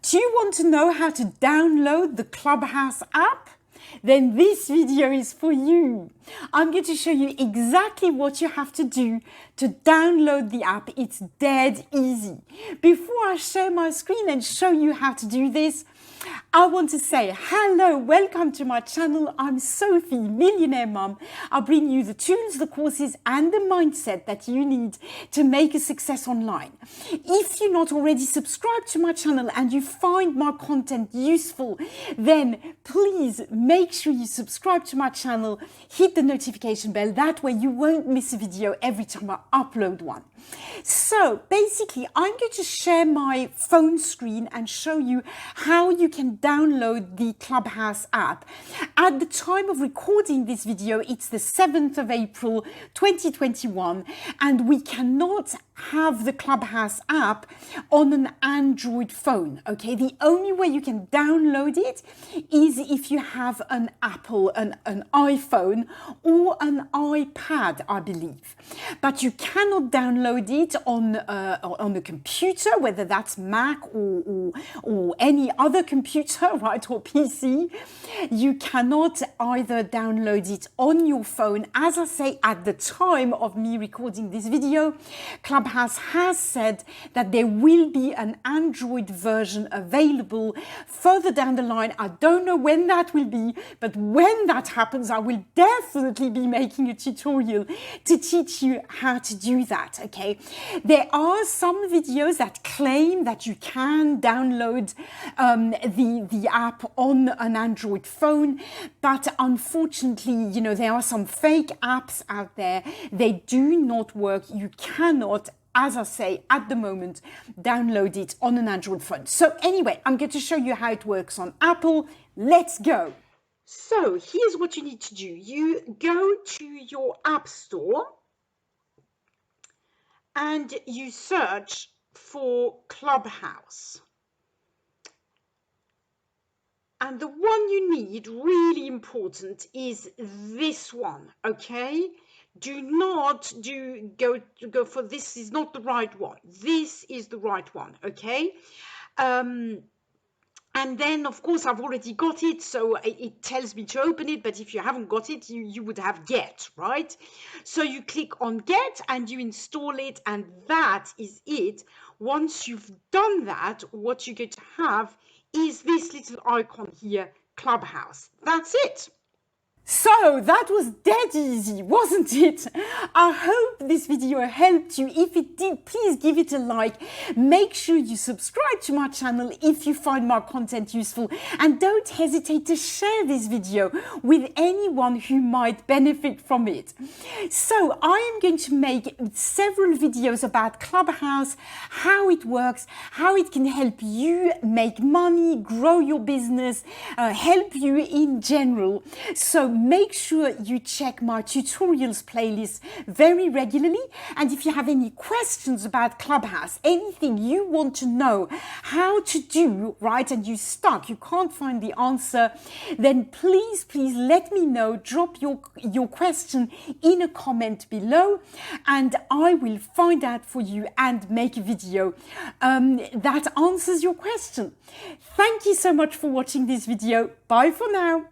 Do you want to know how to download the Clubhouse app? Then this video is for you. I'm going to show you exactly what you have to do to download the app. It's dead easy. Before I share my screen and show you how to do this, I want to say hello, welcome to my channel. I'm Sophie, Millionaire Mum. I bring you the tools, the courses and the mindset that you need to make a success online. If you're not already subscribed to my channel and you find my content useful, then please make sure you subscribe to my channel, hit the notification bell. That way you won't miss a video every time I upload one. So basically, I'm going to share my phone screen and show you how you can download the Clubhouse app. At the time of recording this video, it's the 7th of April 2021, and we cannot have the Clubhouse app on an Android phone, okay? The only way you can download it is if you have an Apple, an iPhone or an iPad, I believe. But you cannot download it on a computer, whether that's Mac or any other computer, right, or PC. You cannot either download it on your phone. As I say, at the time of me recording this video, Clubhouse has said that there will be an Android version available further down the line. I don't know when that will be, but when that happens, I will definitely be making a tutorial to teach you how to do that, okay? There are some videos that claim that you can download the app on an Android phone, but unfortunately, you know, there are some fake apps out there. They do not work. You cannot, as I say, at the moment, download it on an Android phone. So anyway, I'm going to show you how it works on Apple. Let's go. So here's what you need to do. You go to your App Store and you search for Clubhouse. And the one you need, really important, is this one, okay? Do not go for this is not the right one. This is the right one, okay? And then, of course, I've already got it, so it tells me to open it. But if you haven't got it, you would have Get, right? So you click on Get and you install it, and that is it. Once you've done that, what you're going to have is this little icon here, Clubhouse. That's it. So that was dead easy, wasn't it? I hope this video helped you. If it did, please give it a like. Make sure you subscribe to my channel if you find my content useful. And don't hesitate to share this video with anyone who might benefit from it. So I am going to make several videos about Clubhouse, how it works, how it can help you make money, grow your business, help you in general. So make sure you check my tutorials playlist very regularly. And if you have any questions about Clubhouse, anything you want to know how to do, right, and you're stuck, you can't find the answer, then please let me know. Drop your question in a comment below and I will find out for you and make a video that answers your question. Thank you so much for watching this video. Bye for now.